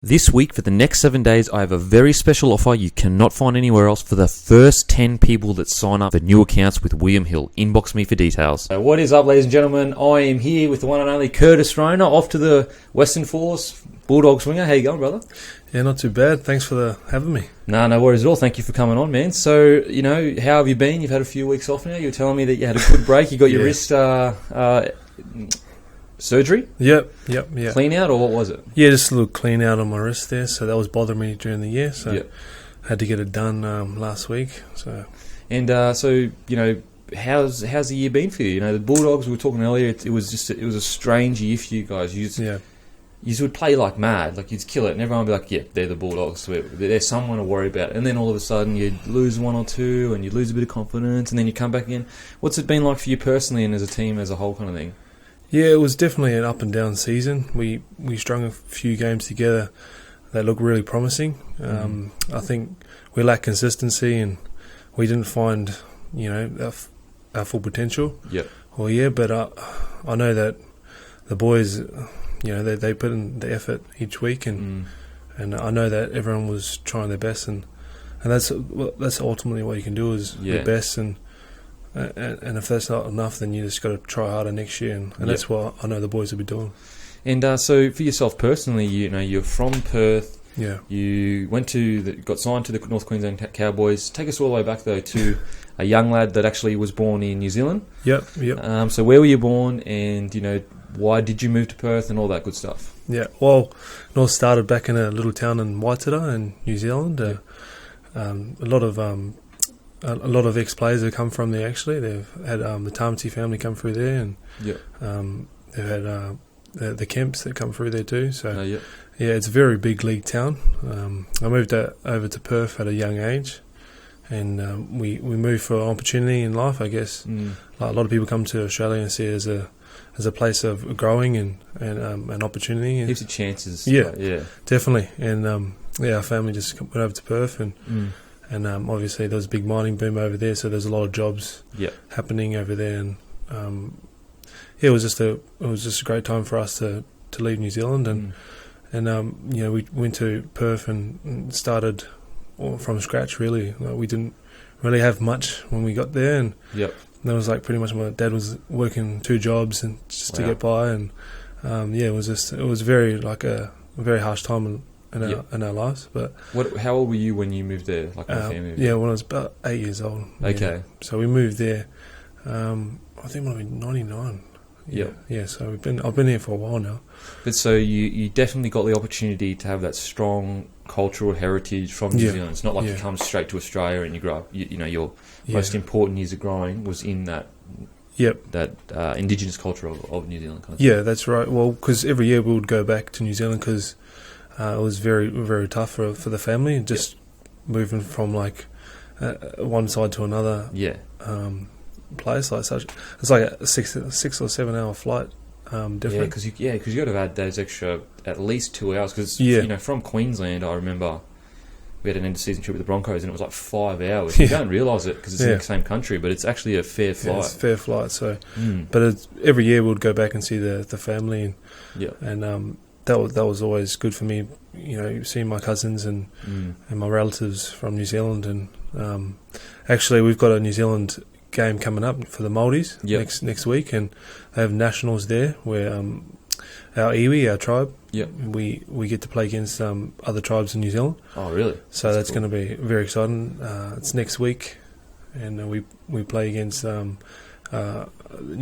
This week, for the next 7 days, I have a very special offer you cannot find anywhere else for the first 10 people that sign up for new accounts with William Hill. Inbox me for details. So what is up, ladies and gentlemen? I am here with the one and only Curtis Rona, off to the Western Force Bulldog Swinger. How you going, brother? Yeah, not too bad. Thanks for having me. No worries at all. Thank you for coming on, man. So, how have you been? You've had a few weeks off now. You were telling me that you had a good break. You got your wrist surgery? Yep. Clean out, or what was it? Yeah, just a little clean out on my wrist there. So that was bothering me during the year. So I had to get it done last week. So how's the year been for you? The Bulldogs, we were talking earlier. It was a strange year for you guys. You would play like mad, like you'd kill it, and everyone would be like, "Yeah, they're the Bulldogs. There's someone to worry about." And then all of a sudden, you'd lose one or two, and you'd lose a bit of confidence, and then you come back again. What's it been like for you personally, and as a team as a whole, kind of thing? Yeah, it was definitely an up and down season. We strung a few games together that looked really promising. I think we lacked consistency, and we didn't find our full potential. Yep. Well, yeah, but I know that the boys, they put in the effort each week, and I know that everyone was trying their best, and that's ultimately what you can do is your best, and if that's not enough, then you just got to try harder next year, and that's what I know the boys will be doing. And so for yourself personally, you're from Perth. Yeah. You got signed to the North Queensland Cowboys. Take us all the way back though to a young lad that actually was born in New Zealand. Yep. So where were you born, and why did you move to Perth and all that good stuff? Yeah. Well, it all started back in a little town in Waitara in New Zealand. A lot of ex-players have come from there. Actually, they've had the Tamati family come through there, and they've had the Kemps that come through there too. So it's a very big league town. I moved over to Perth at a young age, and we moved for an opportunity in life, I guess. Like a lot of people come to Australia and see it as a place of growing and an opportunity. Heaps of chances. Yeah, definitely. And our family just went over to Perth, and obviously there was a big mining boom over there, so there's a lot of jobs happening over there, and it was just a great time for us to leave New Zealand, and we went to Perth and started from scratch. Really, we didn't really have much when we got there, and that was like pretty much my dad was working 2 jobs and just to get by, and it was very a very harsh time in our lives. But how old were you when you moved there? Like my family? Yeah, when I was about 8 years old. Okay. Yeah. So we moved there. I think it might have been 99. Yeah. So I've been here for a while now. But so you definitely got the opportunity to have that strong cultural heritage from New Zealand. It's not like you come straight to Australia and you grow up. Your most important years of growing was in that. That indigenous culture of New Zealand. Kind of thing. That's right. Well, because every year we would go back to New Zealand because it was very, very tough for the family, just moving from one side to another. Place like such. It's like a 6 or 7 hour flight. Different. Because you got to add those extra at least 2 hours. Because from Queensland, I remember we had an end of season trip with the Broncos, and it was like 5 hours. You don't realise it because it's in the same country, but it's actually a fair flight. It's a fair flight. So, but every year we would go back and see the family, and that was always good for me. Seeing my cousins and my relatives from New Zealand, and actually we've got a New Zealand game coming up for the Māoris next week, and they have nationals there where our iwi, our tribe, we get to play against other tribes in New Zealand. Oh, really? So that's cool. Going to be very exciting. It's next week, and we play against New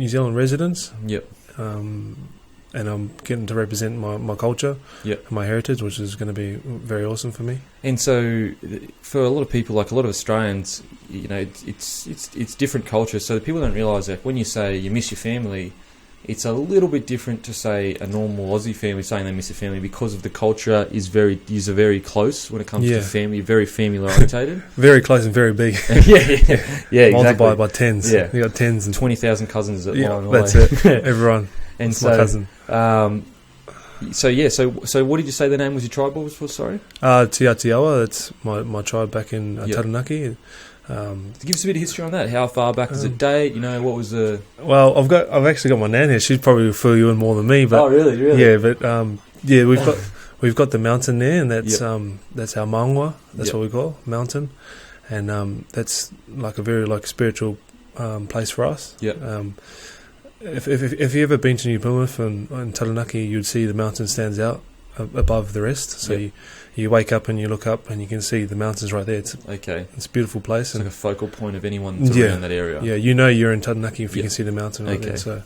Zealand residents. And I'm getting to represent my culture and my heritage, which is going to be very awesome for me. And so for a lot of people, like a lot of Australians, it's different culture. So people don't realise that when you say you miss your family, it's a little bit different to say a normal Aussie family saying they miss their family, because of the culture is very close when it comes to family, very family orientated. Very close and very big. Exactly. Multiplied by tens. Yeah. You got tens and 20,000 cousins that line away. That's it. Everyone. And that's my cousin. So what did you say the name was your tribe was for? Sorry. Tiatiawa. That's my tribe back in Taranaki. Give us a bit of history on that. How far back does it date? What was the? Well, I've actually got my nan here. She'd probably fill you in more than me. But oh, really? Yeah, but we've we've got the mountain there, and that's our maungwa. That's what we call mountain, and that's like a very like spiritual place for us. If you ever been to New Plymouth and Taranaki, you'd see the mountain stands out above the rest. So you wake up and you look up and you can see the mountains right there. It's a beautiful place. It's like a focal point of anyone that's around that area. Yeah, you know you're in Taranaki if you can see the mountain right there. So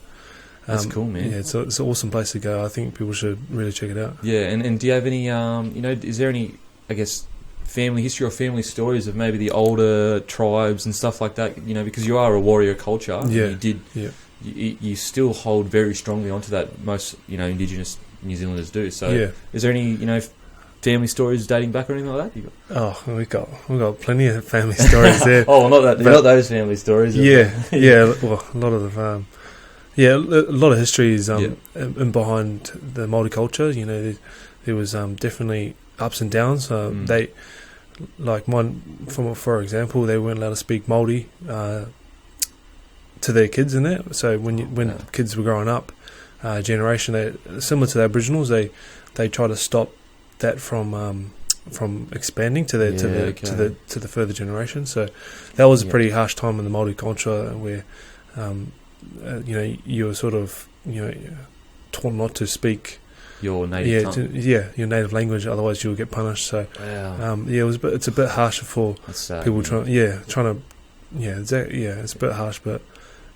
that's cool, man. Yeah, it's an awesome place to go. I think people should really check it out. Yeah, and do you have any, is there any, I guess, family history or family stories of maybe the older tribes and stuff like that? You know, because you are a warrior culture. Yeah. You still hold very strongly onto that. Most, Indigenous New Zealanders do. So is there any, family stories dating back or anything like that? Oh, we've got plenty of family stories there. Not those family stories. Well, a lot of them. A lot of history is in behind the Māori culture. You know, there was definitely ups and downs. They, like for example, they weren't allowed to speak Māori to their kids in that. So when kids were growing up, generation, similar to the Aboriginals, they try to stop that from expanding to the further generation. So that was a pretty harsh time in the Māori culture where you were sort of taught not to speak your native tongue. Your native language, otherwise you will get punished. So it's a bit harsher for people trying to it's a bit harsh, but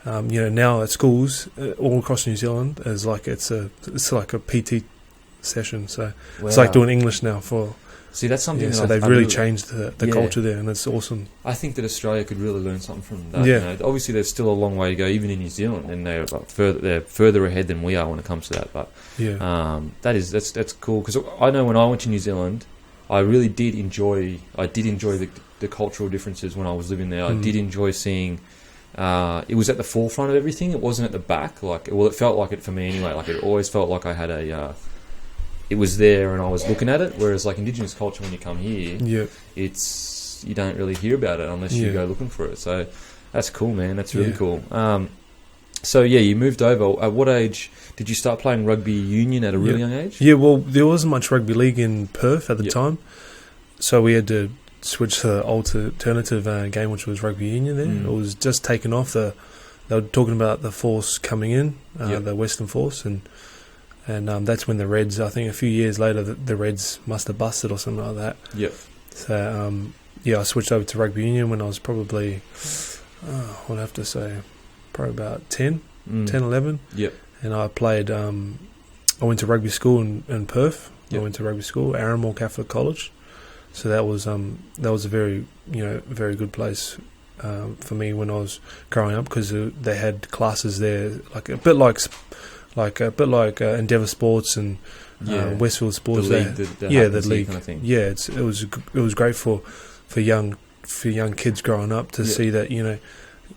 now at schools all across New Zealand is like it's like a PT session, so it's like doing English now for. See, that's something. So they've really changed the culture there, and it's awesome. I think that Australia could really learn something from that. Yeah. Obviously, there's still a long way to go, even in New Zealand, and they're further ahead than we are when it comes to that. But that's cool, because I know when I went to New Zealand, I really did enjoy. The cultural differences when I was living there. I did enjoy seeing. It was at the forefront of everything. It wasn't at the back. It felt like it for me anyway. Like it always felt like I had it was there and I was looking at it. Whereas like Indigenous culture, when you come here, you don't really hear about it unless you go looking for it. So that's cool, man. That's really cool. So you moved over. At what age did you start playing rugby union? At a really young age? Yeah, well, there wasn't much rugby league in Perth at the time, so we had to switch to the alternative game, which was rugby union. There, it was just taken off. They were talking about the force coming in, the Western Force, and that's when the Reds. I think a few years later, the Reds must have busted or something like that. Yep. So I switched over to rugby union when I was probably, I'd have to say, probably about 10, 11. Yep. And I played. I went to rugby school in Perth. Yep. I went to rugby school, Arramore Catholic College. So that was a very very good place for me when I was growing up, because they had classes there a bit like Endeavour Sports and Westfield Sports. The league kind of thing. Yeah, it was great for young kids growing up to see that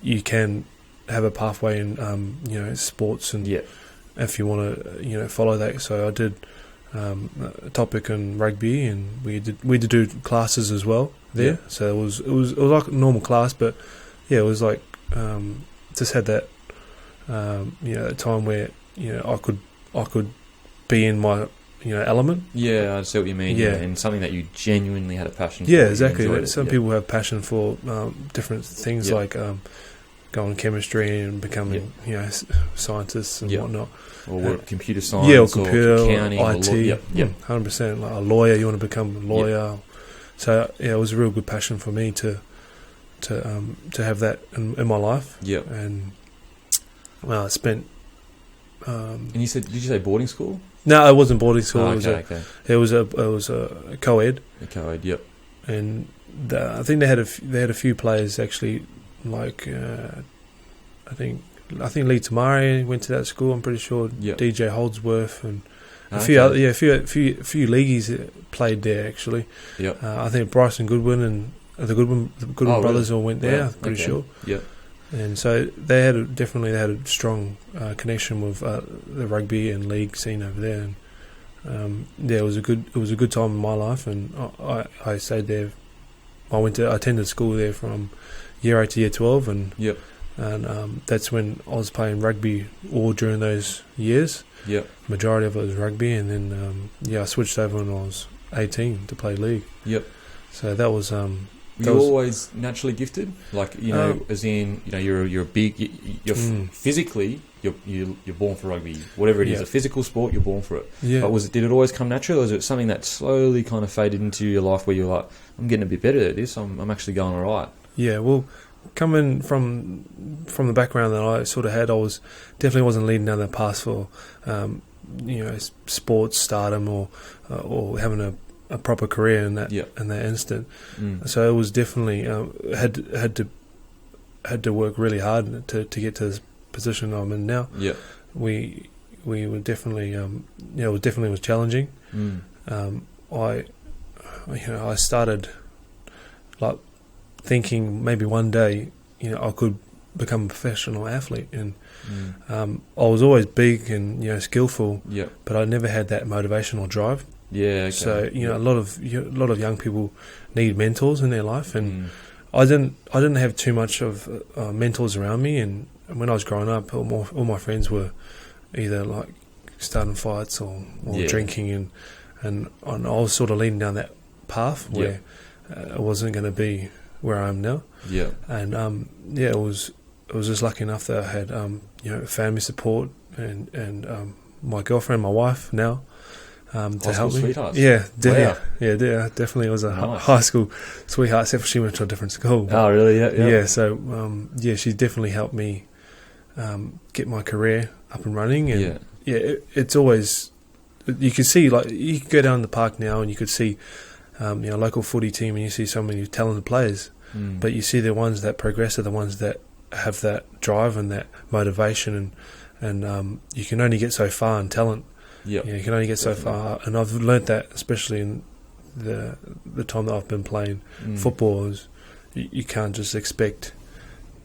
you can have a pathway in sports, and if you want to follow that. So I did. A topic in rugby, and we did do classes as well there. Yeah. So it was like a normal class, but it was like just had that that time where I could be in my element. Yeah, I see what you mean. Yeah, and something that you genuinely had a passion for. Yeah, exactly. Some people have passion for different things like going chemistry and becoming scientists and whatnot. Or computer science, or computer, or accounting, IT, 100%. Like a lawyer, you want to become a lawyer. Yep. So it was a real good passion for me to have that in my life. Yeah. And I spent. And did you say boarding school? No, it wasn't boarding school. Okay. It was a co-ed. A co-ed, yep. And I think they had a few players actually, like I think Lee Tamari went to that school. I'm pretty sure DJ Holdsworth and a few other few leagueies played there actually. Yep. I think Bryson Goodwin and the Goodwin brothers all went there. I'm pretty sure. Yep. And so they had a strong connection with the rugby and league scene over there. And it was a good time in my life, and I stayed there. I attended school there from year 8 to year 12, and And that's when I was playing rugby all during those years. Yep. Majority of it was rugby, and then I switched over when I was 18 to play league. Yep. So that was. Were you always naturally gifted? Like, as in, you're big. You're physically, you're born for rugby. Whatever it is, a physical sport, you're born for it. Yeah. But did it always come natural, or was it something that slowly kind of faded into your life where you're like, I'm getting a bit better at this. I'm actually going all right. Yeah. Well, coming from the background that I sort of had, I definitely wasn't leading down that path for, sports stardom or having a proper career in that instant. So it was definitely had to work really hard to get to this position I'm in now. Yeah, we were definitely it definitely was challenging. I started like thinking maybe one day I could become a professional athlete, and I was always big and skillful, but I never had that motivational drive. Yeah. Okay. So a lot of young people need mentors in their life, and I didn't have too much of mentors around me. And when I was growing up, all my friends were either like starting fights or drinking, and I was sort of leading down that path where I wasn't going to be where I am now. Yeah. And it was just lucky enough that I had family support and my girlfriend, my wife now. To help me. Sweethearts. Yeah, Wow. definitely was a Nice. high school sweetheart, except for she went to a different school. Oh, really? Yeah. Yeah, so she definitely helped me get my career up and running. And it's always, you can see, like, you can go down the park now and you could see local footy team, and you see so many talented players, but you see the ones that progress are the ones that have that drive and that motivation, and you can only get so far in talent. Yep. You can only get so far, and I've learnt that, especially in the time that I've been playing football, is you can't just expect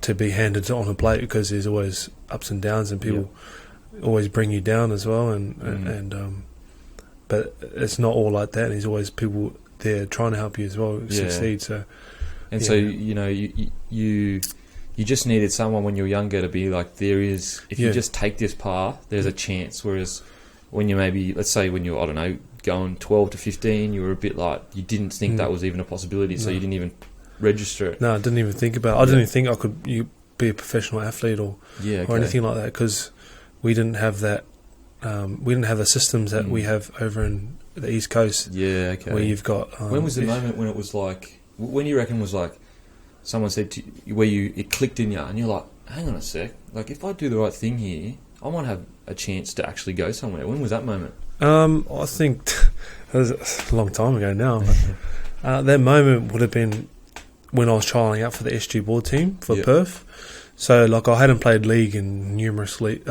to be handed on a plate, because there's always ups and downs, and people always bring you down as well, and but it's not all like that. And there's always people there trying to help you as well succeed. So so you just needed someone when you were younger to be like, if you just take this path, there's a chance. Whereas when you maybe, let's say when you were, I don't know, going 12 to 15, you were a bit like, you didn't think that was even a possibility, so you didn't even register it. No, I didn't even think about it. I didn't even think I could be a professional athlete or anything like that, because we didn't have that. We didn't have the systems that we have over in the East Coast. Yeah, okay. Where you've got. When was the moment when it was like? When you reckon was like? Someone said to you, it clicked in you, and you're like, hang on a sec. Like, if I do the right thing here, I might have a chance to actually go somewhere. When was that moment? I think that was a long time ago now. But, that moment would have been when I was trialling out for the SG board team for Perth. So, like, I hadn't played league in numerous years.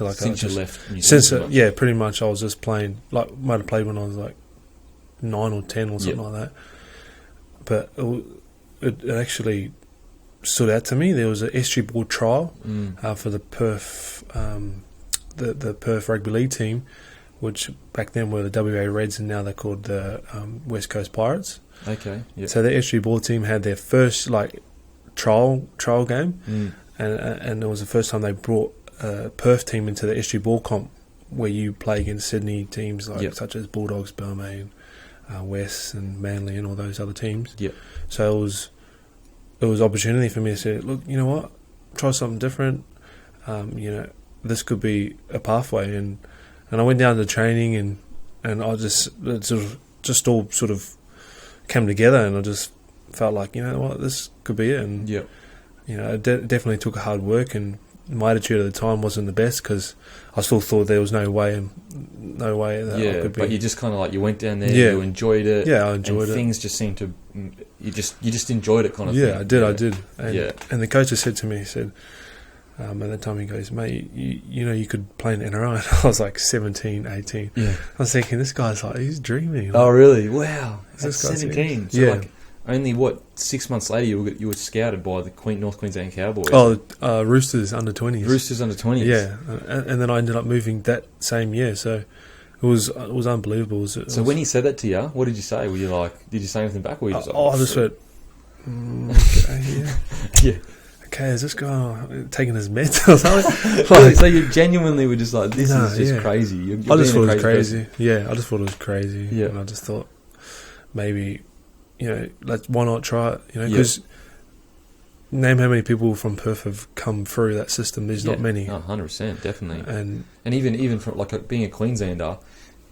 Like, since you left New Zealand? Pretty much. I was just playing. Like, might have played when I was like 9 or 10 or something like that. But it actually stood out to me. There was an SG board trial for the Perth, the Perth Rugby League team, which back then were the WA Reds, and now they're called the West Coast Pirates. Okay. Yep. So the SG board team had their first trial game, and it was the first time they brought a Perth team into the SG board comp, where you play against Sydney teams such as Bulldogs, Balmain, West and Manly and all those other teams. Yep. So it was opportunity for me to say, look, you know what, try something different. This could be a pathway, and I went down to training, and I just all sort of came together, and I just felt like, you know what, this could be it. And it definitely took hard work, and my attitude at the time wasn't the best, because I still thought there was no way that I could be. But you just kind of like, you went down there, you enjoyed it. Yeah, I enjoyed it. Things just seemed to, you just enjoyed it kind of thing. Yeah, I did. And the coach just said to me, he said, at the time, he goes, mate, you could play in NRL. And I was like 17, 18. Yeah. I was thinking, this guy's like, he's dreaming. Oh, really? Wow. That's 17. So yeah. Only 6 months later you were scouted by the North Queensland Cowboys. Oh, Roosters under 20s. Roosters under 20s. Yeah, and then I ended up moving that same year. So it was unbelievable. So when he said that to you, what did you say? Were you like, did you say anything back, or were you just? I just went, okay, yeah. Yeah. okay, is this guy taking his meds or something? Like, so you genuinely were just like, this is just crazy. You're I just thought it was crazy. Person. Yeah, I just thought it was crazy. Yeah. And I just thought, maybe, why not try it? Because name how many people from Perth have come through that system. There's not many. 100%, definitely. And even from like being a Queenslander,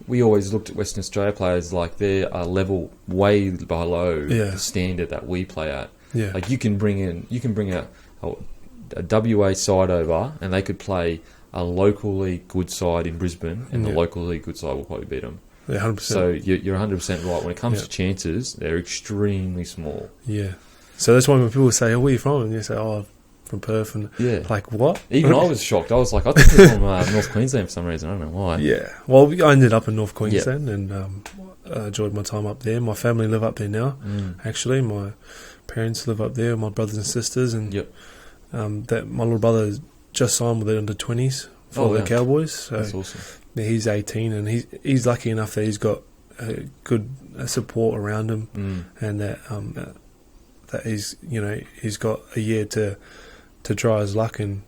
we always looked at Western Australia players like they're a level way below the standard that we play at. Yeah. Like you can bring a WA side over, and they could play a local league good side in Brisbane, and the local league good side will probably beat them. Yeah, 100%. So you're 100% right. When it comes to chances, they're extremely small. Yeah. So that's why when people say, "Oh, where are you from?" and you say, "Oh, from Perth," and like, what? Even I was shocked. I was like, I think you're from North Queensland for some reason. I don't know why. Yeah. Well, I ended up in North Queensland and enjoyed my time up there. My family live up there now. Actually, my parents live up there, my brothers and sisters, and that my little brother just signed with the under-20s for the Cowboys. So that's awesome. Yeah, he's 18, and he's lucky enough that he's got good support around him, and that he's got a year to try his luck and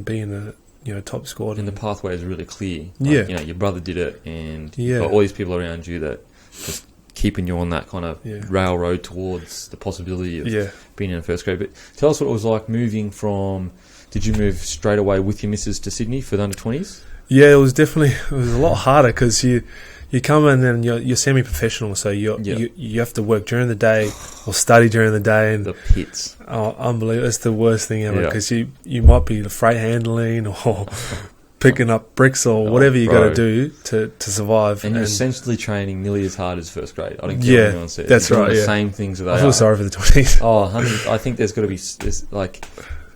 be in the top squad. And the pathway is really clear. Like, your brother did it, and you've got all these people around you that just keeping you on that kind of railroad towards the possibility of being in the first grade. But tell us what it was like moving from... Did you move straight away with your missus to Sydney for the under-20s? Yeah, it was a lot harder because you come in and you're semi-professional, so you have to work during the day or study during the day. And the pits. Oh, unbelievable. It's the worst thing ever because you might be the freight handling or... picking up bricks or whatever you got to do to survive. And you're essentially training nearly as hard as first grade. I don't care what anyone says. That's right. The same things that they are. I feel sorry for the 20s. Oh, I think there's got to be...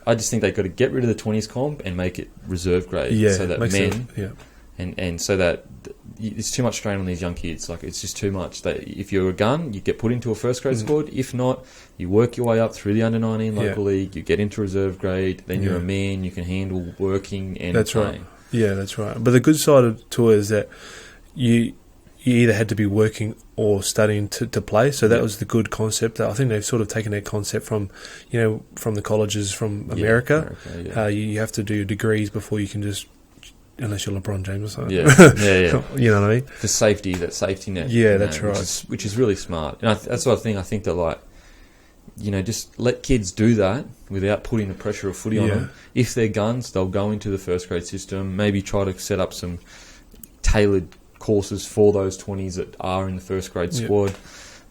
I just think they've got to get rid of the 20s comp and make it reserve grade. So that men... And so that it's too much strain on these young kids. Like, it's just too much. If you're a gun, you get put into a first grade squad. If not, you work your way up through the under-19 local league, you get into reserve grade, then you're a man, you can handle working and playing. Right. Yeah, that's right. But the good side to it is that you either had to be working or studying to play. So that was the good concept. I think they've sort of taken that concept from the colleges from America. You have to do degrees before you can just, unless you're LeBron James or something. Yeah. You know what I mean? For safety, that safety net. Yeah, that's right. Which is really smart. And that's what I think that, like, just let kids do that without putting the pressure of footy on them. If they're guns, they'll go into the first grade system, maybe try to set up some tailored courses for those 20s that are in the first grade squad.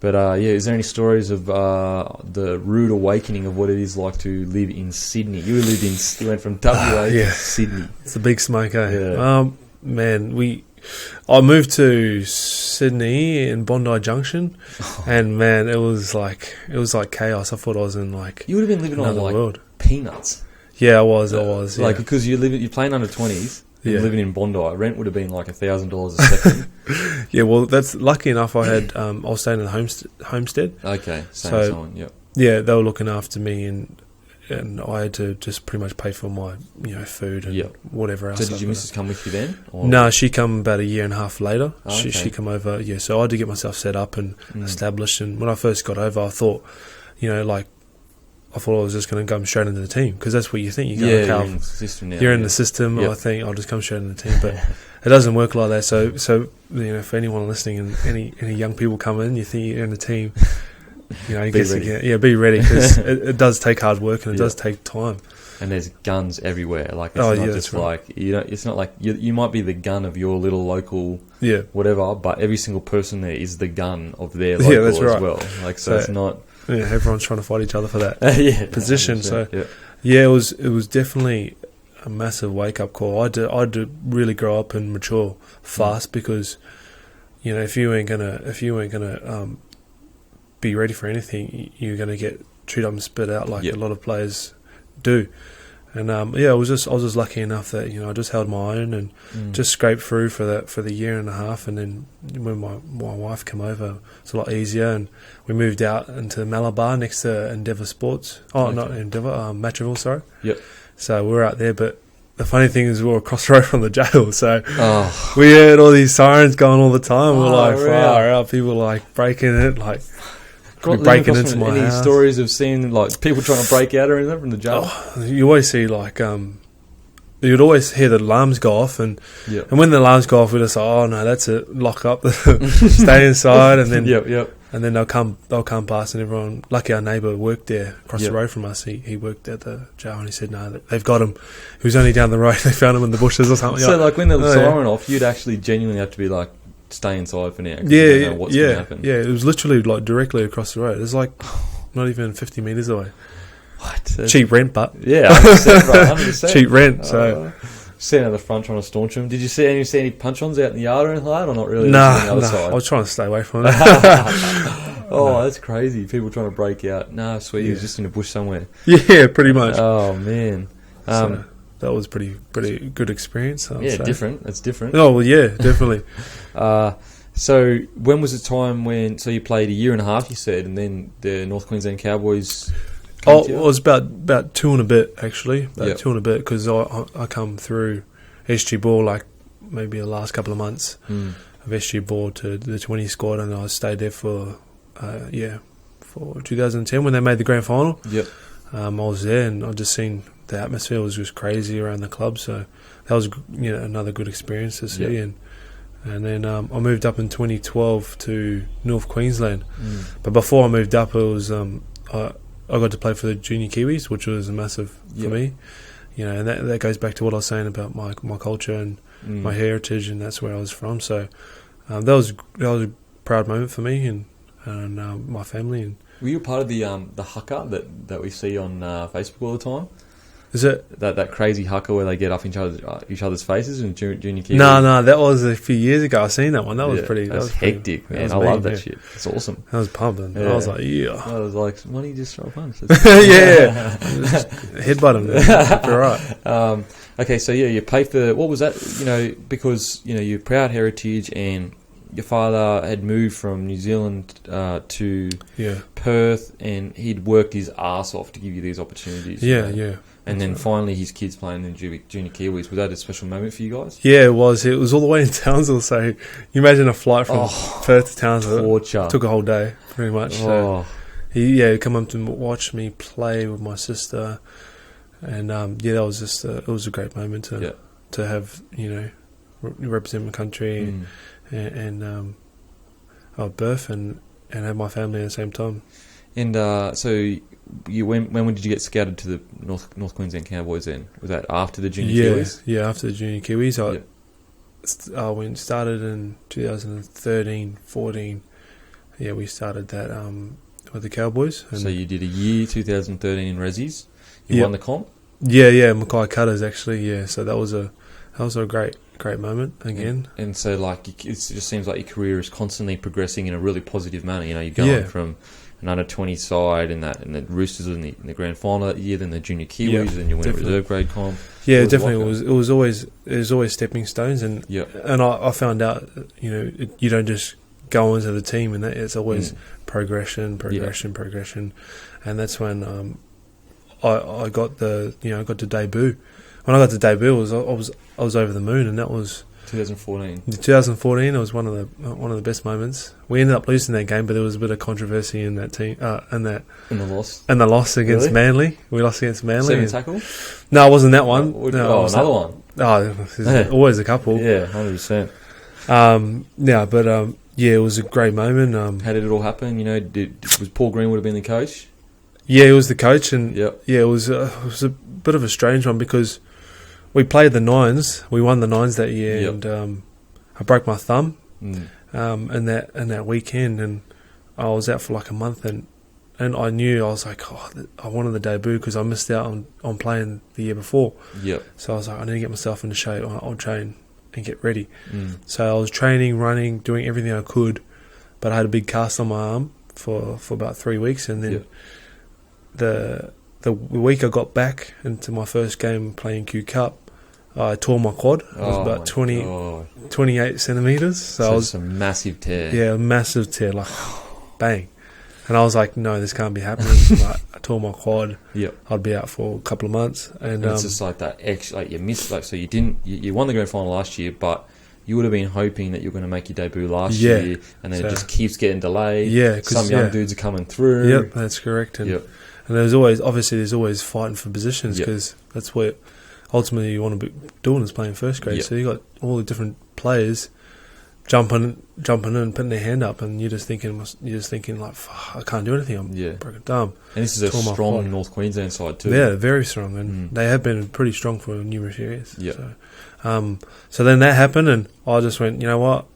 But is there any stories of the rude awakening of what it is like to live in Sydney? You went from WA to Sydney. It's a big smoke, eh? Man, I moved to Sydney in Bondi Junction, and man, it was like chaos. I thought I was in you would have been living on world. Peanuts. Yeah, I was. Like, because you're playing under 20s. Living in Bondi, rent would have been like $1,000 a second. Yeah, well, that's lucky enough. I had I was staying in a homestead. Okay, someone. Yep. Yeah, they were looking after me, and I had to just pretty much pay for my food and whatever else. So did your missus come with you then? Or? No, she come about a year and a half later. Oh, okay. She come over. Yeah, so I had to get myself set up and established. And when I first got over, I thought, I thought I was just going to come straight into the team because that's what you think. You go, you're in the system now. You're in the system. Yep. I think I'll just come straight into the team, but it doesn't work like that. So for anyone listening and any young people come in, you think you're in the team. Be ready because it does take hard work and it does take time. And there's guns everywhere. Like it's not just like it's not like you might be the gun of your little local whatever, but every single person there is the gun of their local as well. Like so it's not. Yeah, everyone's trying to fight each other for that position. So it was definitely a massive wake up call. I had to really grow up and mature fast because if you ain't gonna be ready for anything, you're gonna get chewed up and spit out like a lot of players do. And I was just lucky enough that I just held my own and just scraped through for the year and a half. And then when my wife came over, it's a lot easier. And we moved out into Malabar next to Endeavour Sports. Oh, not Endeavour, Matraville, sorry. Yep. So we were out there, but the funny thing is we were across the road from the jail. So we heard all these sirens going all the time. We're like, far out, people like breaking it, like. could be breaking into my house. Any stories of seeing like people trying to break out or anything from the jail? Oh, you always see like you'd always hear the alarms go off, and when the alarms go off, we're just like, oh no, that's it, lock up, stay inside, and then and then they'll come past, and everyone. Lucky our neighbour worked there across the road from us. He worked at the jail, and he said, no, they've got him. He was only down the road. They found him in the bushes or something. So like when the siren off, you'd actually genuinely have to be like, stay inside for now. You don't know what's going to happen. Yeah, it was literally like directly across the road. It's like not even 50 metres away. What? Cheap rent, but 100%, bro, 100%. Cheap rent. So sitting at the front trying to staunch them. Did you see any punch-ons out in the yard or anything like that, or not really? Nah. I was trying to stay away from it. That's crazy. People trying to break out. No, sweet. He was just in a bush somewhere. Yeah, pretty much. Oh man. So that was pretty good experience. Different. It's different. Oh well, yeah, definitely. So when was the time when? So you played a year and a half, you said, and then the North Queensland Cowboys. It was about 2 and a bit actually. 2 and a bit because I come through SG Ball like maybe the last couple of months of SG Ball to the 20 squad, and I stayed there for 2010 when they made the grand final. Yep. I was there, and I just seen the atmosphere was just crazy around the club, so that was another good experience to see. And then I moved up in 2012 to North Queensland, but before I moved up, it was I got to play for the Junior Kiwis, which was massive for me. And that goes back to what I was saying about my culture and my heritage, and that's where I was from. So that was a proud moment for me and my family. And were you part of the haka that we see on Facebook all the time? Is it that crazy haka where they get up each other's faces in Junior Kiwis? No, that was a few years ago. I seen that one. That was pretty. That was hectic, man. I love that shit. It's awesome. That was pumping. I was like, I was like, why don't you just throw a punch? Yeah, headbutt him. All right. Okay, so you pay for what was that? Because you're proud heritage, and your father had moved from New Zealand to Perth, and he'd worked his ass off to give you these opportunities. Yeah. And then finally his kids playing in the Junior Kiwis. Was that a special moment for you guys? Yeah, it was. It was all the way in Townsville, so you imagine a flight from Perth to Townsville. Torture. Took a whole day, pretty much. So he'd come up to watch me play with my sister. And that was just it was a great moment to have, represent my country and our birth and have my family at the same time. And so when did you get scouted to the North Queensland Cowboys then? Was that after the Junior Kiwis? Yeah, after the Junior Kiwis. I started in 2013, 14. Yeah, we started that with the Cowboys. And so you did a year, 2013 in Rezzies. You won the comp? Yeah, Mackay Cutters actually, yeah. So that was a great moment again. And so it just seems like your career is constantly progressing in a really positive manner. You're going from an under 20 side and the Roosters in the grand final that year, then the Junior Kiwis, then you went reserve grade comp. Yeah, definitely. It was always stepping stones, and I found out you don't just go into the team, and that it's always progression, and that's when I got to debut. When I got to debut, I was over the moon, and that was 2014. 2014, it was one of the best moments. We ended up losing that game, but there was a bit of controversy in that team, in the loss. And the loss against Manly. We lost against Manly. 7 tackle? No, it wasn't that one. Another one. Oh, there's always a couple. Yeah, 100%. It was a great moment. How did it all happen? Was Paul Greenwood have been the coach? Yeah, he was the coach, and it was a bit of a strange one because we played the Nines. We won the Nines that year, and I broke my thumb in that weekend, and I was out for like a month, and I knew I was like, I wanted the debut because I missed out on playing the year before. Yep. So I was like, I need to get myself into shape. I'll train and get ready. So I was training, running, doing everything I could, but I had a big cast on my arm for about 3 weeks, and then the week I got back into my first game playing Q Cup, I tore my quad. It was about 28 centimetres. So it's a massive tear. Yeah, a massive tear, like bang. And I was like, no, this can't be happening. I tore my quad. I'd be out for a couple of months. And it's just like that extra, you missed, so you won the grand final last year, but you would have been hoping that you're going to make your debut last year, and then it just keeps getting delayed. Yeah, some young dudes are coming through. Yep, that's correct. And there's always fighting for positions, because that's what ultimately you want to be doing, is playing first grade. So you got all the different players jumping in and putting their hand up, and you're just thinking like, I can't do anything. I'm broken dumb. And this is a strong North Queensland side too. Yeah, very strong, and they have been pretty strong for numerous years. So then that happened, and I just went, you know what,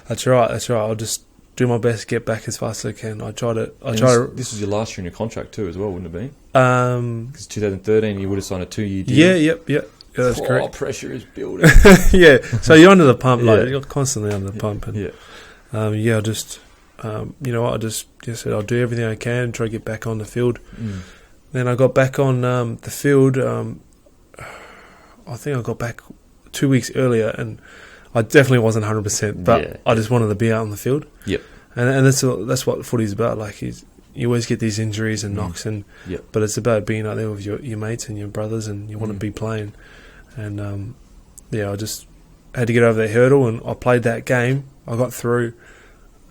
that's right. I'll just do my best to get back as fast as I can. I tried it. This was your last year in your contract too, as well, wouldn't it have been? Because 2013, you would have signed a 2-year deal. Yeah, that's correct. Pressure is building. Yeah, so you're under the pump, like you're constantly under the pump, and I just, you know what, I just said I'll do everything I can, try to get back on the field. Then I got back on the field. I think I got back 2 weeks earlier, and I definitely wasn't 100%, but I just wanted to be out on the field. Yep. And that's what footy's about. Like, you always get these injuries and knocks, but it's about being out there with your mates and your brothers, and you want to be playing. And I just had to get over that hurdle, and I played that game. I got through,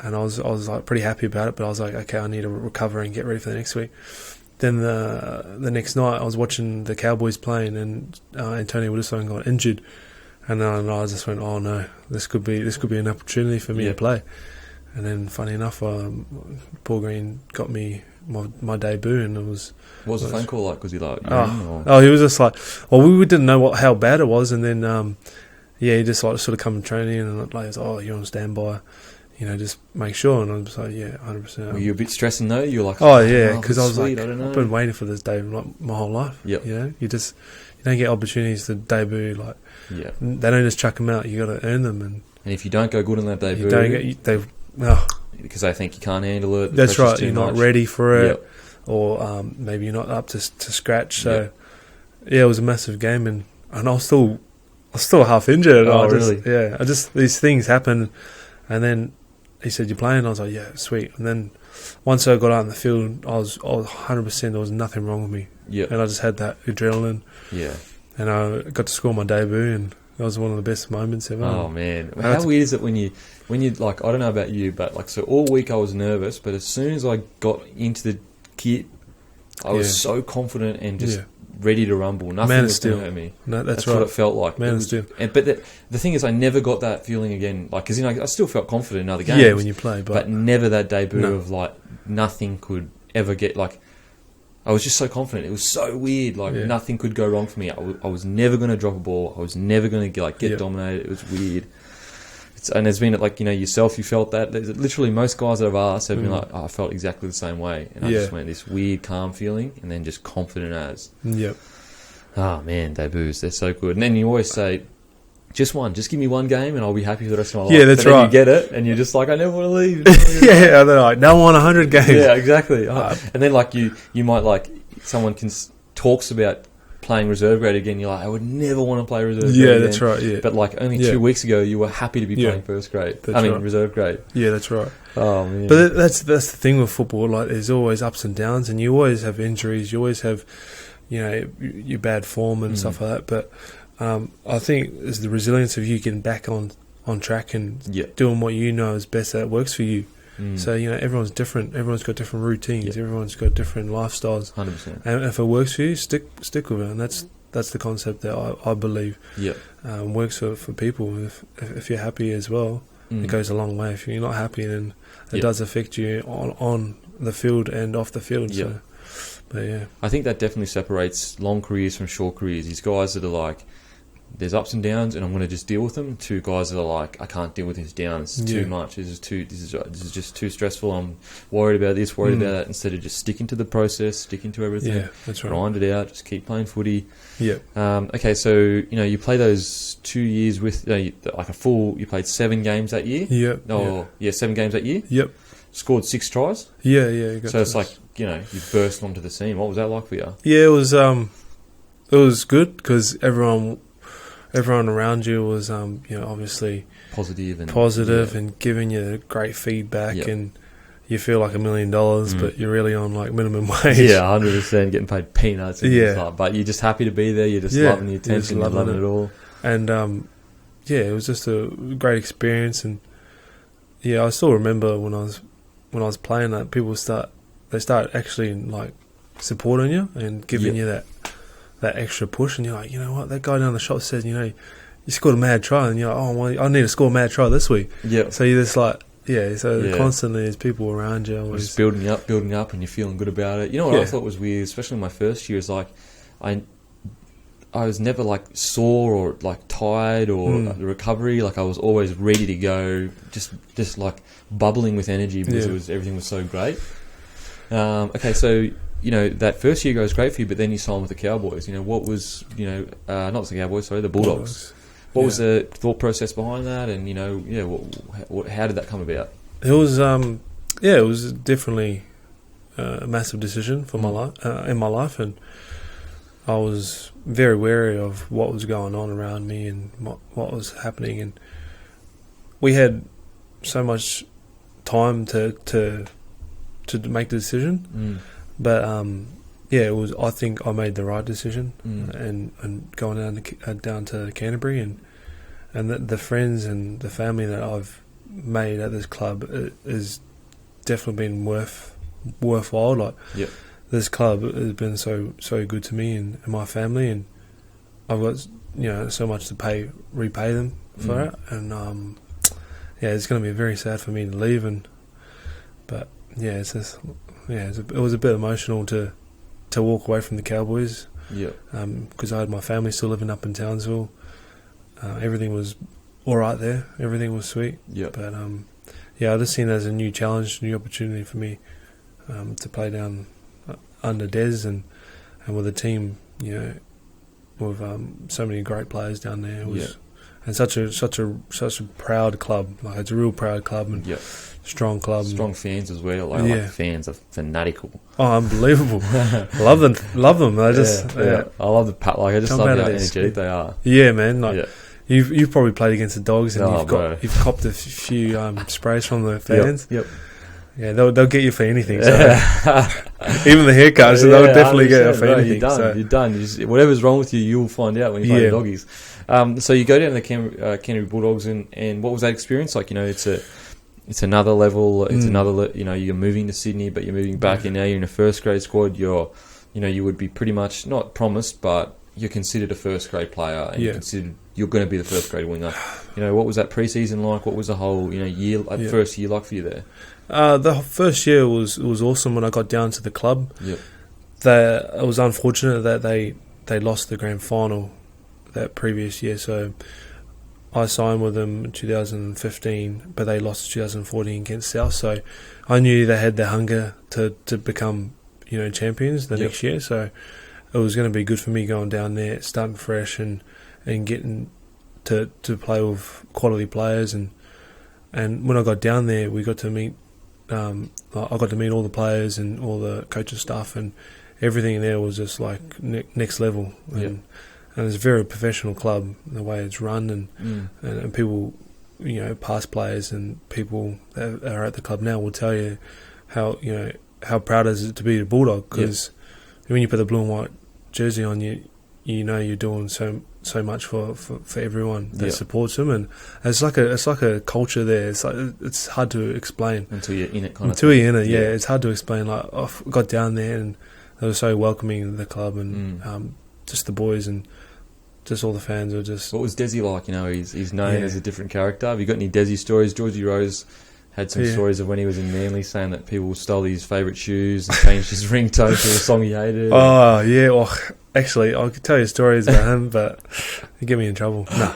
and I was like pretty happy about it. But I was like, okay, I need to recover and get ready for the next week. Then the next night, I was watching the Cowboys playing, and Antonio Woodisone got injured, and then I just went, oh no, this could be an opportunity for me to play. And then, funny enough, Paul Green got me my debut, and it was. What was the phone call like? Was he like, he was just like, well, we didn't know how bad it was, and then he just like sort of come and training, and like, you're on standby, just make sure. And I was like, 100%. Were you a bit stressing though? You were like, because I was like, I've been waiting for this day like my whole life. You don't get opportunities to debut. Like, they don't just chuck them out. You got to earn them, and if you don't go good on that debut, because they think you can't handle it. That's right. You're not ready for it, or maybe you're not up to scratch. So it was a massive game, and I was still half injured. Really? These things happen, and then he said, "You're playing." I was like, "Yeah, sweet." And then once I got out in the field, I was 100%. There was nothing wrong with me. And I just had that adrenaline. And I got to score my debut, and that was one of the best moments ever. Oh man, how weird is it when you like, I don't know about you, but like, so all week I was nervous, but as soon as I got into the kit, I was so confident and just ready to rumble. Nothing was going to hurt me. No, that's what it felt like. Man of steel. But the thing is, I never got that feeling again. Like, because I still felt confident in other games. Yeah, when you play, but never that debut of like nothing could ever get like. I was just so confident. It was so weird. Like nothing could go wrong for me. I was never going to drop a ball. I was never going to get dominated. It was weird. And there's been like, yourself, you felt that. There's literally most guys that I've asked have been like, I felt exactly the same way. And I just went this weird calm feeling, and then just confident as. Yep. Oh man, debuts, they're so good. And then you always say, just give me one game and I'll be happy for the rest of my life. Yeah, that's right. You get it, and you're just like, I never want to leave. They're like, no one 100 games. Yeah, exactly. And then like you might like, someone talks about playing reserve grade again, you're like, I would never want to play reserve grade again. That's right, But like only 2 weeks ago, you were happy to be playing first grade. Reserve grade. Yeah, that's right. Oh man. But that's the thing with football. Like, there's always ups and downs, and you always have injuries. You always have, your bad form and stuff like that. But I think it's the resilience of you getting back on track and doing what you know is best that works for you. So, everyone's different. Everyone's got different routines. Everyone's got different lifestyles. 100%. And if it works for you, stick with it. And that's the concept that I believe works for people. If you're happy as well, it goes a long way. If you're not happy, then it does affect you on the field and off the field. So, but I think that definitely separates long careers from short careers. These guys that are like, there's ups and downs, and I'm going to just deal with them. To guys that are like, I can't deal with this downs. It's too much. This is just too stressful. I'm worried about this, worried about that. Instead of just sticking to the process, sticking to everything. Yeah, that's right. Grind it out. Just keep playing footy. Yeah. Okay, so you play those 2 years with like a full. You played 7 games that year. Yeah. 7 games that year. Yep. Scored 6 tries. Yeah. So it's like you burst onto the scene. What was that like for you? Yeah, it was good because everyone around you was, obviously positive and giving you great feedback, and you feel like $1 million, but you're really on like minimum wage. Yeah, 100%, getting paid peanuts. And but you're just happy to be there. You're just loving the attention, you're loving it all. And it was just a great experience. And I still remember when I was playing that, people start actually like supporting you and giving you that extra push, and you're like, you know what, that guy down the shop said, you scored a mad try, and you're like, oh, well, I need to score a mad try this week. Yeah. So you're just like, constantly there's people around you. Always just building up, and you're feeling good about it. You know what I thought was weird, especially in my first year, is like, I was never like sore or like tired or the recovery. Like I was always ready to go, just like bubbling with energy because everything was so great. Okay, so that first year goes great for you, but then you signed with the Cowboys. What was not the Cowboys, sorry, the Bulldogs. What was the thought process behind that, and how did that come about? It was it was definitely a massive decision for my life in my life, and I was very wary of what was going on around me and what was happening, and we had so much time to make the decision, but it was. I think I made the right decision, and going down to Canterbury, and the friends and the family that I've made at this club has definitely been worthwhile. Like, this club has been so good to me and my family, and I've got so much to repay them for it, and it's going to be very sad for me to leave, but it's just it was a bit emotional to walk away from the Cowboys, because I had my family still living up in Townsville. Everything was all right there, everything was sweet, but I just seen it as a new challenge, new opportunity for me to play down under Des and with a team, with so many great players down there. It was, and such a proud club. Like, it's a real proud club and strong club. Strong fans as well. Like fans are fanatical. Oh, unbelievable! love them. I just I love the I just love how energetic they are. Yeah, man. Like, you've probably played against the Dogs, and you've copped a few sprays from the fans. Yep. Yeah, they'll get you for anything. So. Even the haircuts, they'll definitely get you for anything. You're done. Whatever's wrong with you, you'll find out when you play the Doggies. So you go down to the Canterbury Bulldogs, and what was that experience like? It's another level. It's another. You're moving to Sydney, but you're moving back, and now you're in a first grade squad. You would be pretty much not promised, but you're considered a first grade player, and you're going to be the first grade winger. What was that pre-season like? What was the whole first year like for you there? The first year was awesome when I got down to the club. It was unfortunate that they lost the grand final that previous year, so I signed with them in 2015, but they lost 2014 against South, so I knew they had the hunger to become champions the next year, so it was going to be good for me going down there, starting fresh and getting to play with quality players, and when I got down there, we got to meet. I got to meet all the players and all the coaching staff, and everything there was just like next level. And it's a very professional club, the way it's run, and people, past players and people that are at the club now will tell you how proud it is to be a Bulldog, because when you put the blue and white jersey on, you're doing so much for everyone that supports them, and it's like a culture there. It's hard to explain until you're in it. It's hard to explain. Like, I got down there and they were so welcoming, the club, and just the boys and just all the fans were just. What was Desi like? He's known as a different character. Have you got any Desi stories? Georgie Rose had some stories of when he was in Manly, saying that people stole his favourite shoes and changed his ringtone to a song he hated. Oh yeah, well, actually, I could tell you stories about him, but you get me in trouble. No.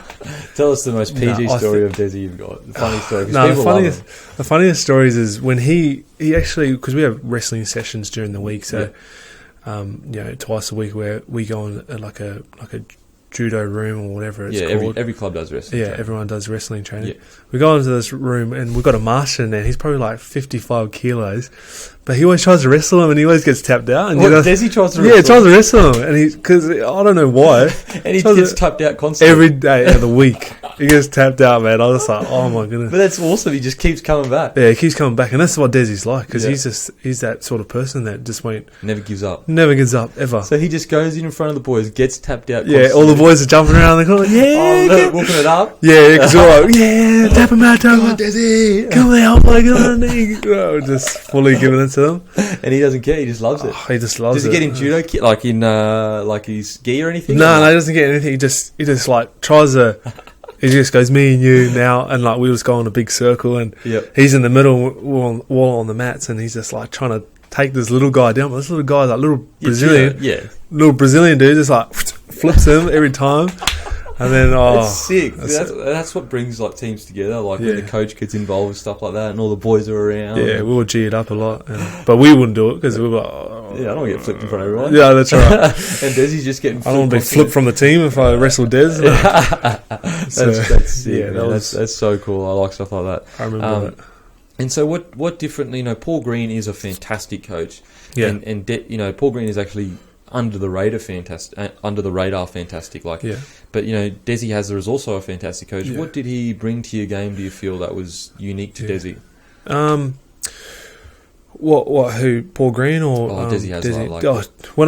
Tell us the most PG story of Desi you've got. The funny story. The funniest stories is when he actually, because we have wrestling sessions during the week, so twice a week where we go in like a judo room or whatever it's called. Every club does wrestling. Yeah, everyone does wrestling training. Yeah. We go into this room and we've got a master in there. He's probably like 55 kilos, But he always tries to wrestle him, and he always gets tapped out. And Desi tries to wrestle him? Yeah, tries to wrestle him, and because I don't know why. And he gets tapped out constantly every day of the week. He gets tapped out, man. I was like, oh my goodness. But that's awesome. He just keeps coming back. Yeah, he keeps coming back, and that's what Desi's like, because he's that sort of person that just never gives up. Never gives up ever. So he just goes in front of the boys, gets tapped out. Yeah, all the boys are jumping around the corner. Yeah, whooping it up. Yeah, because we're like, yeah, tap him out, Desi. Come on, help my God. Just fully giving it to them, and he doesn't care. He just loves it. He just loves it. Does he get in judo kit, like in like his gi or anything? No, he doesn't get anything. He just like tries to. He just goes, me and you now, and like we just go in a big circle, and he's in the middle, wall on the mats, and he's just like trying to take this little guy down. But this little guy, like little Brazilian, little Brazilian dude, just like flips him every time. And then, it's sick. That's what brings like teams together. Like when the coach gets involved with stuff like that, and all the boys are around. Yeah, we were G'd up a lot, but we wouldn't do it because we were like, I don't want to get flipped in front of everyone. Yeah, that's right. And Desi's just getting. I don't want to be flipped from the team if I wrestle Des. That's sick. Yeah, that's so cool. I like stuff like that. I remember that. And so, what differently? Paul Green is a fantastic coach. Yeah, and Paul Green is actually under the radar fantastic. But Desi Hazler is also a fantastic coach. Yeah. What did he bring to your game? Do you feel that was unique to Desi? What? Who? Paul Green or Desi Hazler? When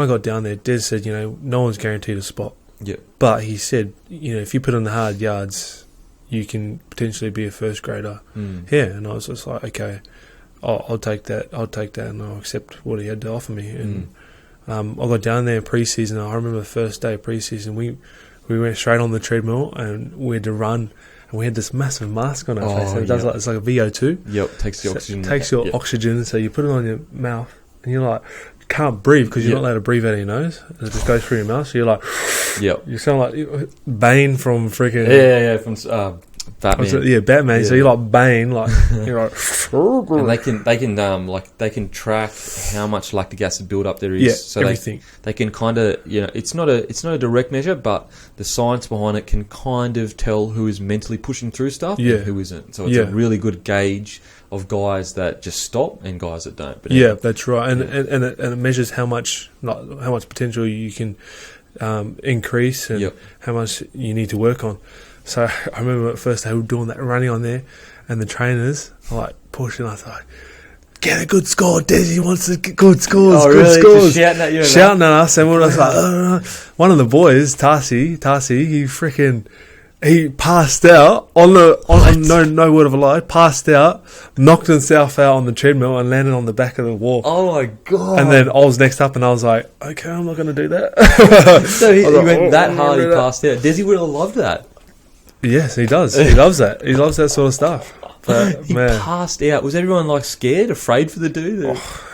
I got down there, Des said, no one's guaranteed a spot. Yeah. But he said, if you put in the hard yards, you can potentially be a first grader. Yeah, and I was just like, okay, I'll take that. And I'll accept what he had to offer me. And I got down there pre-season. I remember the first day of pre-season, we went straight on the treadmill and we had to run. And we had this massive mask on our face. So it's like a VO2. Yep, takes the oxygen. Takes your oxygen, so you put it on your mouth, and you're like, can't breathe because you're not allowed to breathe out of your nose. It just goes through your mouth, so you're like, you sound like Bane from freaking from Batman. Batman. Yeah. So you're like Bane, like you're like, and they can track how much lactic acid buildup there is. Yeah, so everything. They can kind of it's not a direct measure, but the science behind it can kind of tell who is mentally pushing through stuff and who isn't. So it's a really good gauge of guys that just stop and guys that don't. But that's right, and it measures how much potential you can increase and how much you need to work on. So I remember at first they were doing that running on there, and the trainers are like pushing us like, get a good score, Desi wants to get good scores, good scores. Just shouting at you. Shouting at us, and we're just like, one of the boys, Tarsi, he passed out on no word of a lie, passed out, knocked himself out on the treadmill and landed on the back of the wall. Oh my God. And then I was next up and I was like, okay, I'm not going to do that. So he went that hard, he passed out. Desi would have loved that. Yes, he does. He loves that. He loves that sort of stuff. But, he passed out. Was everyone like scared, afraid for the dude?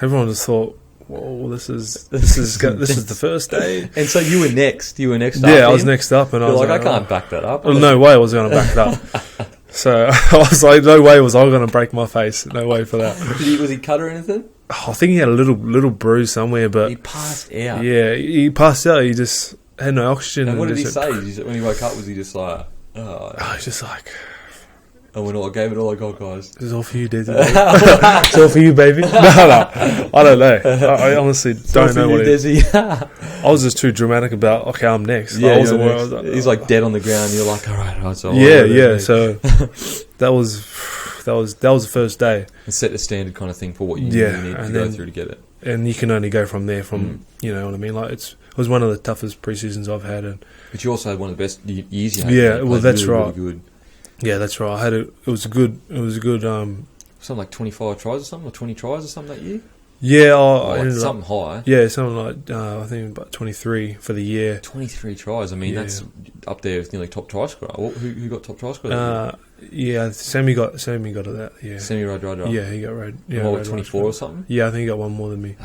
Everyone just thought, whoa, this is the first day. And so you were next. Yeah, I was next up, and I was like, I can't back that up. Well, no way I was going to back it up. So I was like, no way was I going to break my face. No way for that. Was he cut or anything? I think he had a little bruise somewhere, but he passed out. Yeah, he passed out. He just had no oxygen. And what did he say? When he woke up, was he just like, he's just like, I gave it all I got, guys. This is all for you, Desi. It's all for you, baby. No, I don't know. I honestly don't know what it is. I was just too dramatic about, okay, I'm next. Yeah, he's like dead on the ground. You're like, all right. So So that was the first day. And set the standard kind of thing for what you need to go through to get it. And you can only go from there. You know what I mean? Like it was one of the toughest pre-seasons I've had. But you also had one of the best years you had. Yeah, well, that's really, right. Really good. Yeah, that's right. It was a good. Something like 25 tries or something, or 20 tries or something that year. Yeah, something high. Yeah, something like I think about 23 for the year. 23 tries. I mean, that's up there with nearly top try scorer. Who got top try scorer? Yeah, Sammy got it that. Yeah, Sammy rode. Yeah, he got rode. Yeah, what, 24 or something. Yeah, I think he got one more than me.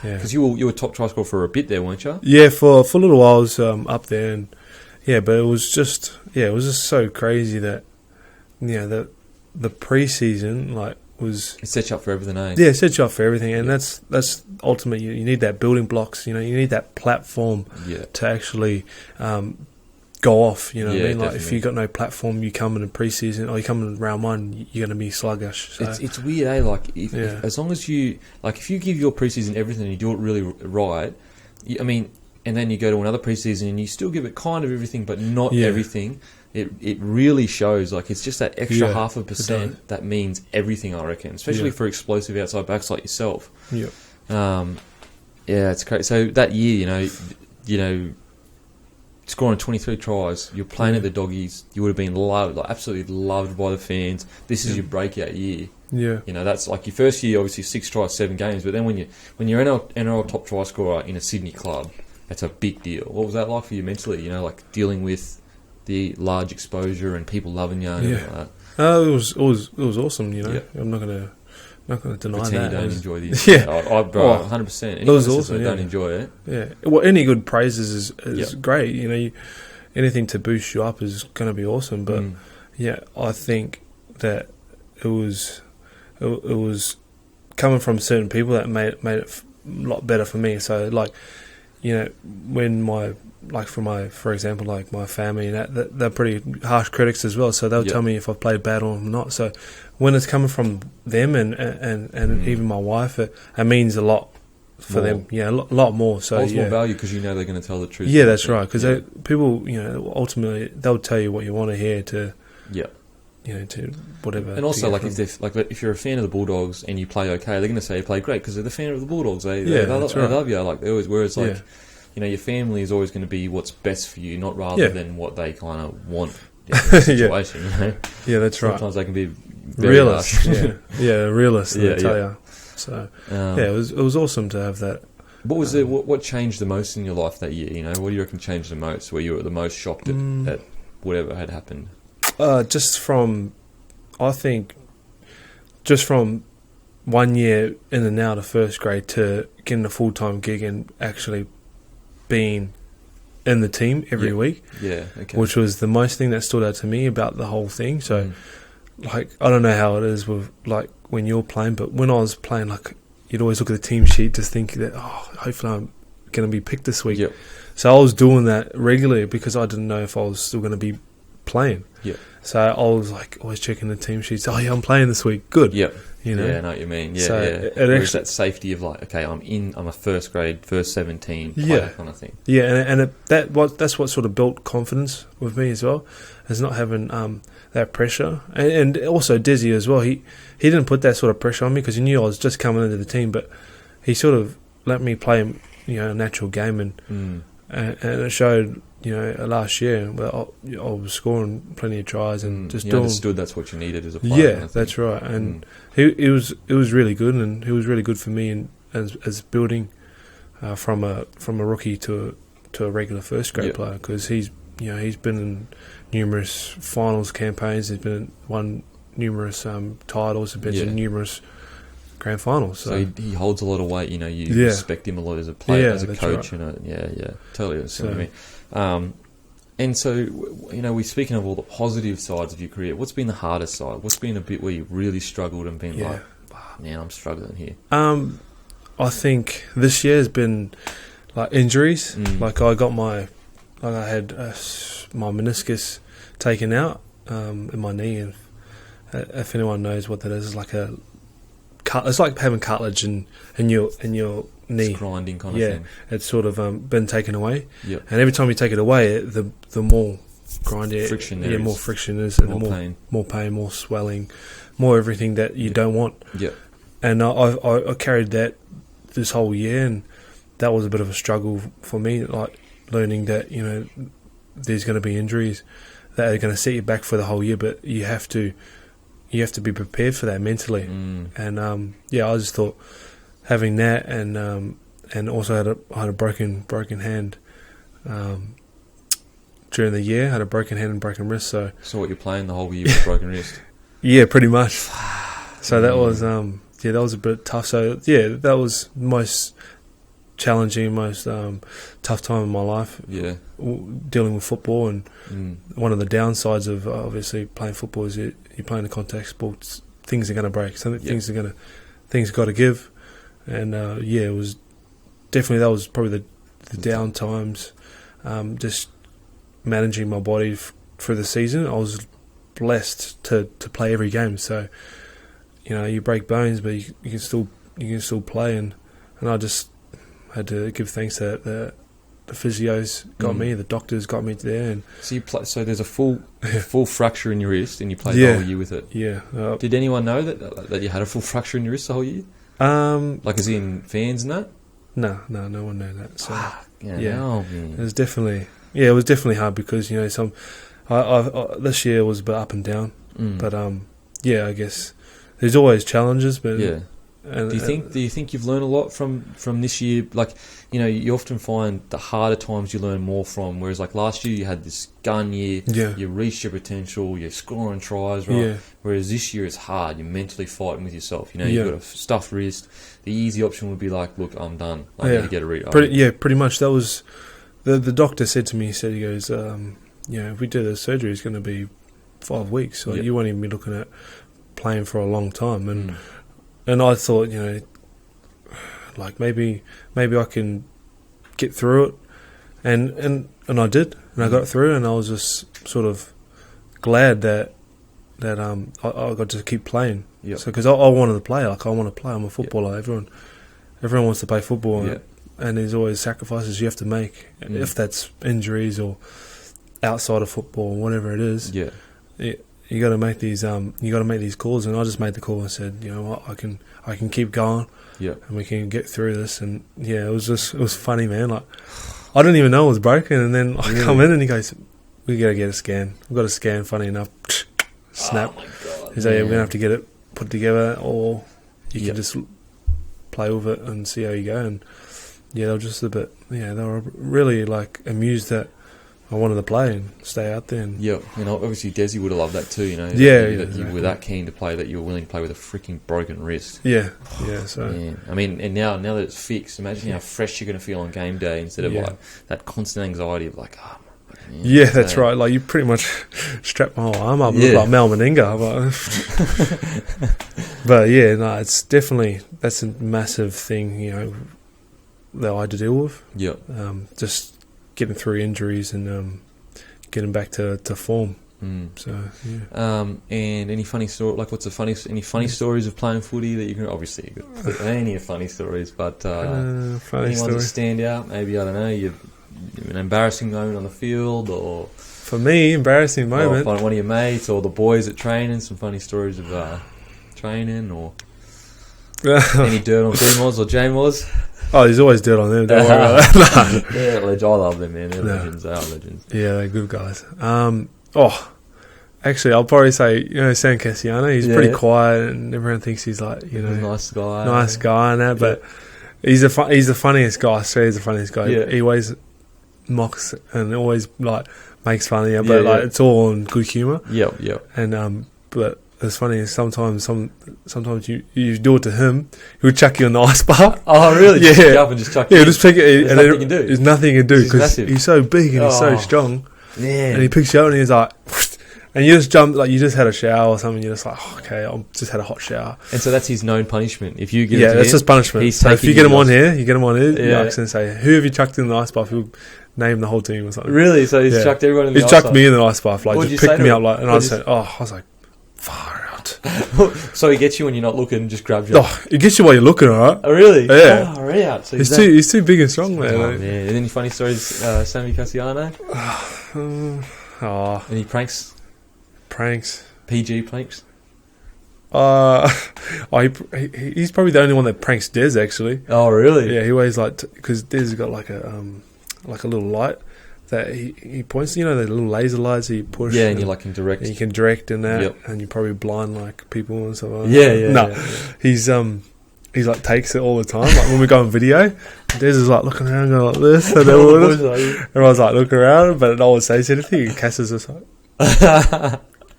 Because you were top try scorer for a bit there, weren't you? Yeah, for a little while I was up there, and but it was just so crazy that the pre-season was it sets you up for everything, eh? Yeah, it sets you up for everything, and that's ultimately you need that building blocks. You need that platform to actually go off. You know what I mean? Definitely. Like if you got no platform, you come in pre-season or you come in round one, you're going to be sluggish. So. It's weird, eh? Like if as long as you if you give your pre-season everything and you do it really right, and then you go to another pre-season and you still give it kind of everything, but not everything. It really shows. Like it's just that extra 0.5% that means everything. I reckon, especially for explosive outside backs like yourself. Yeah. It's crazy. So that year, you know, scoring 23 tries, you're playing at the Doggies. You would have been loved, like absolutely loved by the fans. This is your breakout year. Yeah. You know, that's like your first year, obviously 6 tries, 7 games. But then when you're NRL top try scorer in a Sydney club, that's a big deal. What was that like for you mentally? You know, like dealing with the large exposure and people loving you and everything like that. It was awesome. You know, I'm not gonna deny pretend that. You don't enjoy this. Yeah, bro, 100%. It was awesome. Don't enjoy it. Yeah. Well, any good praises is great. You know, anything to boost you up is going to be awesome. But I think that it was coming from certain people that made it a lot better for me. So like, you know, when for example, like my family, they're pretty harsh critics as well. So they'll tell me if I played bad or not. So when it's coming from them and even my wife, it means a lot for them. Yeah, a lot more. So it's more value because you know they're going to tell the truth. Yeah, that's right. Because people, you know, ultimately they'll tell you what you want to hear to. Yeah. You know, to whatever. And also, if you're a fan of the Bulldogs and you play okay, they're going to say you play great because they're the fan of the Bulldogs. They love you. Like they always. Whereas you know, your family is always going to be what's best for you, not rather than what they kind of want in the situation. You know? Yeah, that's right. Sometimes they can be very realist. harsh. Realist. They tell you. So it was awesome to have that. What was what changed the most in your life that year? You know, what do you reckon changed the most? Where you were the most shocked at whatever had happened? Just from 1 year in and out of first grade to getting a full-time gig and actually being in the team every week. Yeah, okay. Which was the most thing that stood out to me about the whole thing. So, like, I don't know how it is with, like, when you're playing, but when I was playing, like, you'd always look at the team sheet just think that, hopefully I'm going to be picked this week. Yep. So I was doing that regularly because I didn't know if I was still going to be playing. Yeah. So I was like always checking the team sheets. Oh yeah, I'm playing this week. Good. Yep. You know. Yeah, I know what you mean. Yeah, so There's that safety of like, okay, I'm a first grade, first 17 player kind of thing. Yeah, and that's what sort of built confidence with me as well, is not having that pressure, and also Dizzy as well. He didn't put that sort of pressure on me because he knew I was just coming into the team, but he sort of let me play, you know, a natural game, and it showed. You know, last year, well, I was scoring plenty of tries and just understood that's what you needed as a player. Yeah, that's right. And it was really good, and he was really good for me as building from a rookie to a regular first grade player, because he's been in numerous finals campaigns. He's won numerous titles. He's been in numerous grand finals. So he holds a lot of weight. You know, you respect him a lot as a player, as a coach. Right. You know, totally understand me. And so, you know, we're speaking of all the positive sides of your career. What's been the hardest side? What's been a bit where you really struggled and been like, man, I'm struggling here? I think this year has been like injuries. Like I had my meniscus taken out in my knee, and if anyone knows what that is, it's like it's like having cartilage in your knee. It's grinding kind of thing. Yeah, it's sort of been taken away. Yep. And every time you take it away, the more grindy friction there is. More friction is, and more pain, more swelling, more everything that you don't want. Yeah. And I carried that this whole year, and that was a bit of a struggle for me, like learning that, you know, there's going to be injuries that are going to set you back for the whole year, but you have to be prepared for that mentally. And I just thought having that, and also had a broken hand during the year. Had a broken hand and broken wrist. So what, you're playing the whole year with a broken wrist? Yeah, pretty much. So that was that was a bit tough. So that was most challenging, most tough time in my life. Yeah, dealing with football, and one of the downsides of obviously playing football is you're playing the contact sports. Things are going to break. Things got to give, and it was definitely, that was probably the down times. Just managing my body through the season. I was blessed to play every game. So, you break bones, but you can still play, and I just had to give thanks that the physios got me, the doctors got me there, and so there's a full fracture in your wrist, and you played the whole year with it. Yeah. Did anyone know that you had a full fracture in your wrist the whole year? Like as in fans and that? No one knew that. So it was definitely hard because I this year was a bit up and down, but I guess there's always challenges, but yeah. Do you think you've learned a lot from this year? Like, you often find the harder times you learn more from. Whereas, like last year, you had this gun year. Yeah. You reached your potential. You're scoring tries, right? Yeah. Whereas this year, it's hard. You're mentally fighting with yourself. You've got a stuffed wrist. The easy option would be like, look, I'm done. I need to get a read. Pretty much. That was the doctor said to me. He goes, if we do the surgery, it's going to be 5 weeks. So you won't even be looking at playing for a long time. And I thought, like maybe I can get through it, and I did, and I got through, and I was just sort of glad that I got to keep playing. Yep. So because I wanted to play, like I want to play. I'm a footballer. Yep. Everyone wants to play football, and there's always sacrifices you have to make, if that's injuries or outside of football, whatever it is. Yeah. You got to make these. You got to make these calls, and I just made the call and said, you know what, I can keep going, and we can get through this. And it was funny, man. Like I didn't even know it was broken, and then I come in and he goes, "We got to get a scan. We've got a scan." Funny enough, snap. Oh my God, he's like, "Yeah, we're gonna have to get it put together, or you can just play with it and see how you go." And they were just a bit. They were really like amused that I wanted to play and stay out there. And obviously Desi would have loved that too, that you were that keen to play, that you were willing to play with a freaking broken wrist. So I mean, and now that it's fixed, imagine how fresh you're going to feel on game day instead of like that constant anxiety of like, that's right. Like you pretty much strap my whole arm up, look like Mal Meninga. But it's definitely, that's a massive thing, that I had to deal with. Yeah. Just getting through injuries and getting back to form. So and any funny story? Like, any funny stories of playing footy that you can? Obviously, you got plenty of funny stories, but any ones that stand out? Maybe, I don't know, you've an embarrassing moment on the field, or for me, embarrassing moment. Or one of your mates or the boys at training. Some funny stories of training, or any dirt on B-Moz or J-Moz. Oh, there's always dirt on them. Don't worry about that. I love them, man. They're legends. They are legends. Yeah, they're good guys. Actually, I'll probably say, San Cassiano. He's pretty quiet, and everyone thinks he's like, he's a nice guy and that. But he's the funniest guy. Australia's the funniest guy. Yeah. He always mocks and always like makes fun of you, but like it's all in good humour. Yep. And but it's funny, sometimes you do it to him, he'll chuck you on the ice bar. Oh, really? Yeah. Just up and just chuck you. Yeah, just pick it. There's nothing you can do. There's nothing you can do because he's so big and he's so strong. Yeah. And he picks you up and he's like, and you just jump, like you just had a shower or something, you're just like, okay, I just had a hot shower. And so that's his known punishment. If you get that's his punishment. So if you get him on here, Mark's going to say, who have you chucked in the ice bath? He'll name the whole team or something. Really? So he's chucked everyone in the ice bath? He's chucked me in the ice bath, like just picked me up, like, and I was like, far out. So he gets you when you're not looking, just grabs you. Oh, he gets you while you're looking, alright? Oh, really? Yeah. Oh, right. So he's too big and strong, man. Oh, man. Any funny stories, Sammy Cassiano? Any pranks? PG pranks? He's probably the only one that pranks Des, actually. Oh, really? Yeah, he always because Des has got like a little light that he points, the little laser lights that you push. Yeah, and you can direct. And you can direct in that, and you probably blind like people and stuff like that. Yeah. He's like takes it all the time. Like when we go on video, Des is like looking around going like this, and everyone's like looking around, but no one says anything. And Cass is just like.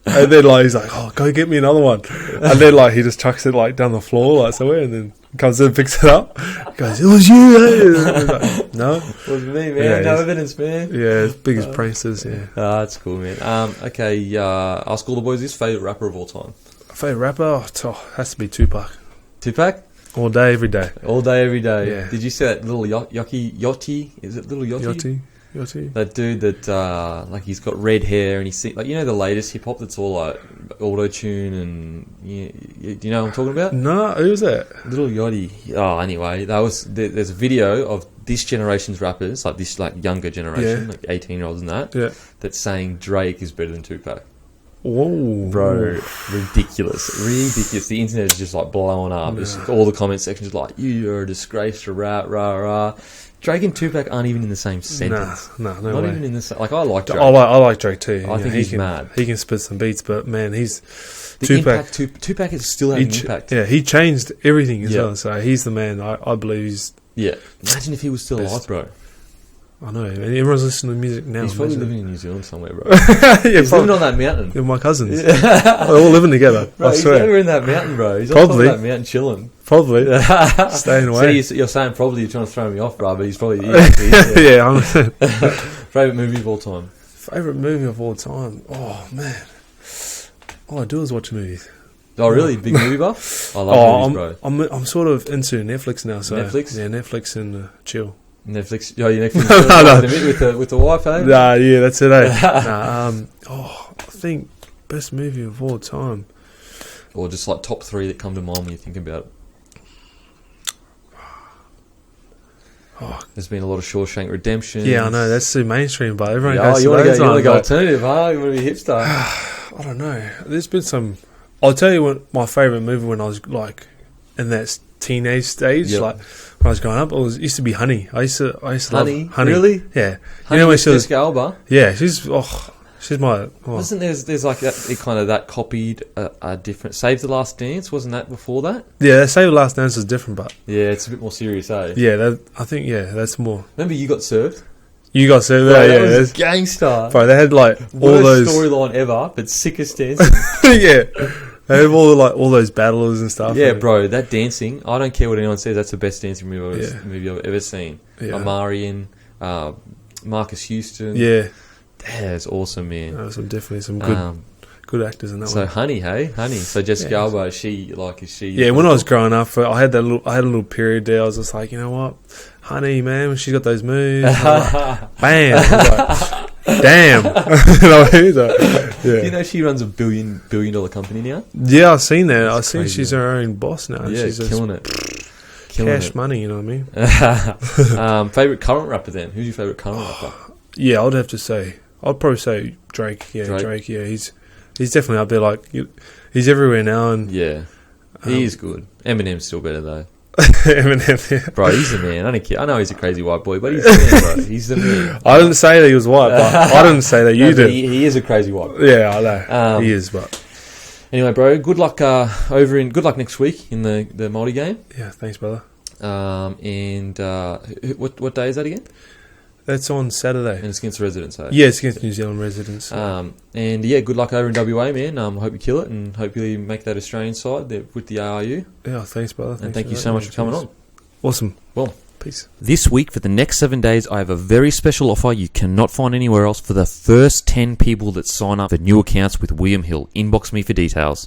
And then he's like, oh, go get me another one. And then he just chucks it down the floor somewhere, and then comes in and picks it up. He goes, it was you, eh? Like, no, it was me, man. No evidence, man. Yeah, as big as pranksters. Yeah, that's cool, man. Okay, ask all the boys this: favorite rapper of all time. Favorite rapper? Has to be Tupac. Tupac? All day, every day. All day, every day. Yeah. Did you see that little Yachty? Is it little Yachty? That dude that like he's got red hair and he's like, you know, the latest hip hop that's all like auto tune and do you know what I'm talking about? No, who's that? Little Yachty. Oh, anyway, there's a video of this generation's rappers, like this like younger generation, like 18-year-olds and that's saying Drake is better than Tupac. Whoa, bro, ridiculous. The internet is just like blowing up. Just all the comment sections is like, you are a disgrace to rap, rah rah. Drake and Tupac aren't even in the same sentence. No not way. Even in the same. Like I like Drake. I like Drake too. I think he's mad. He can spit some beats, but man, he's Tupac is still having impact. Yeah, he changed everything as well. So he's the man. I believe he's. Yeah, imagine if he was still alive, bro. I know, and everyone's listening to music now. He's probably living in New Zealand somewhere, bro. He's living on that mountain. With my cousins. They're all living together. Bro, I swear. He's over in that mountain, bro. He's probably on that mountain chilling. Probably. Staying away. See, you're saying probably, you're trying to throw me off, bro, but he's probably... Yeah, I'm... Favourite movie of all time? Favourite movie of all time? Oh, man. All I do is watch movies. Oh, really? Big movie buff? I love movies, bro. I'm sort of into Netflix now. So Netflix? Yeah, Netflix and chill. Netflix? Oh, you Netflix with the wife, eh? Nah, yeah, that's it, eh? I think best movie of all time. Or just like top 3 that come to mind when you think about it. There's been a lot of Shawshank Redemption. Yeah, I know, that's too mainstream, but everyone goes you want to go alternative, huh? You want to be hipster? I don't know. There's been some... I'll tell you what my favourite movie when I was like in that teenage stage, like when I was growing up, it used to be Honey. I used to Honey? love Honey. Really? Yeah. Honey, you know when she was Jessica Alba? Yeah, she's my... Wasn't there's like that copied a different... Save the Last Dance, wasn't that before that? Yeah, Save the Last Dance is different, but... Yeah, it's a bit more serious, eh? Yeah, I think, that's more... Remember You Got Served? You Got Served, that was gangster. Bro, they had like all those... storyline ever, but sickest dancing. Yeah. They have all those battlers and stuff. Yeah, bro, that dancing, I don't care what anyone says, that's the best dancing movie I've ever seen. Yeah. Omarion, Marcus Houston. Yeah. That's awesome, man. There's definitely some good actors in that one. So Honey. So Jessica Alba, is she? Yeah, when I was growing up, I had a little period there. I was just like, you know what, Honey, man, she's got those moves. Like, bam. Like, damn. You know she runs a $1 billion company now? Yeah, I've seen that. I've seen crazy, she's her own boss now. Yeah, she's killing it. Cash money, you know what I mean? Favourite current rapper then? Who's your favourite current rapper? Yeah, I'd probably say Drake. Yeah, Drake. Yeah, he's definitely up there. Like he's everywhere now, and yeah, he is good. Eminem's still better though. Eminem, yeah. Bro, he's the man. I don't care. I know he's a crazy white boy, but he's the man, bro. He's the man. I didn't say that he was white, but I didn't say that you did. He is a crazy white boy. Yeah, I know. He is, but anyway, bro. Good luck good luck next week in the multi game. Yeah, thanks, brother. And what day is that again? That's on Saturday. And it's against Residents, eh? Yeah, it's against New Zealand Residents. And yeah, good luck over in WA, man. Hope you kill it and hope you make that Australian side with the ARU. Yeah, thanks, brother. And thank you so much for coming on. Awesome. Well, peace. This week, for the next 7 days, I have a very special offer you cannot find anywhere else for the first 10 people that sign up for new accounts with William Hill. Inbox me for details.